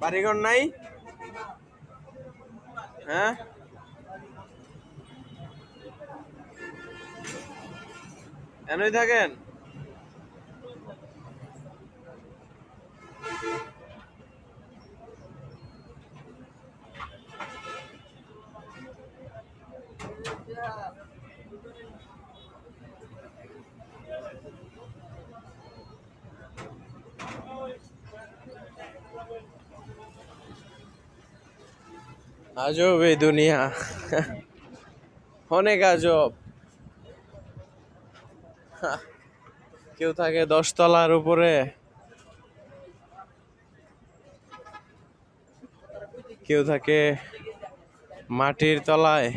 বাড়িঘর নাই? হ্যাঁ, কেনই থাকেন? আজব এই দুনিয়া, অনেক আজব। কেউ থাকে 10 তলার উপরে, কেউ থাকে মাটির তলায়,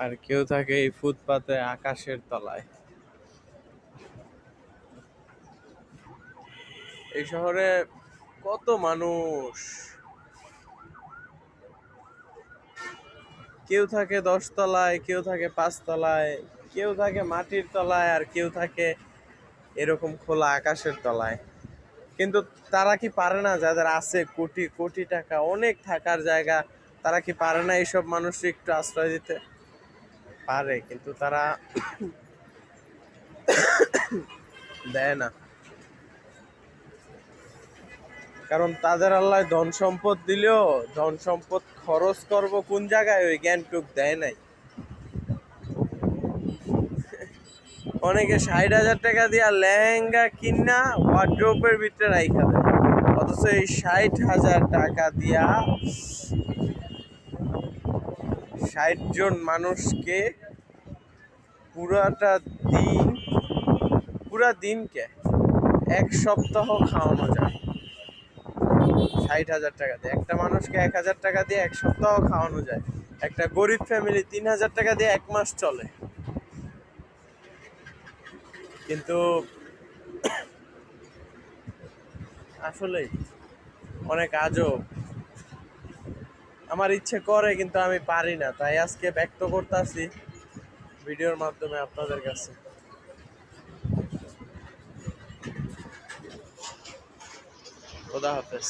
আর কেউ থাকে এই ফুটপাতে আকাশের তলায়। এই শহরে কত মানুষ, কেউ থাকে 10 তলায়, কেউ থাকে 5 তলায়, কেউ থাকে মাটির তলায়, আর কেউ থাকে এরকম খোলা আকাশের তলায়। কিন্তু তারা কি পারে না, যাদের আছে কোটি কোটি টাকা, অনেক থাকার জায়গা, তারা কি পারে না এইসব মানুষকে একটু আশ্রয় দিতে? পারে, কিন্তু তারা দেয় না। কারণ তাদের আল্লাহ ধন সম্পদ দিলেও ধন সম্পদ খরচ করব কোন জায়গায়, ওই জ্ঞানটুক দেয় নাই। অনেকে 60,000 টাকা দিয়া লেহেঙ্গা কিনা ওয়ার্ড্রোবের ভিতরে রাইখা দেয়, অথচ এই 60,000 টাকা দিয়া 60 জন মানুষকে পুরাটা দিন, পুরা দিনকে 1 সপ্তাহ খাওয়ানো যায়। 60,000 টাকা দিয়ে একটা মানুষকে 1,000 টাকা দিয়ে 1 সপ্তাহ খাওয়ানো যায়। একটা গরিব ফ্যামিলি 3,000 টাকা দিয়ে 1 মাস চলে। কিন্তু আসলেই অনেক আজব। আমার ইচ্ছে করে কিন্তু আমি পারি না, তাই আজকে ব্যক্ত করতেছি ভিডিওর মাধ্যমে আপনাদের কাছে। খোদা হাফেজ।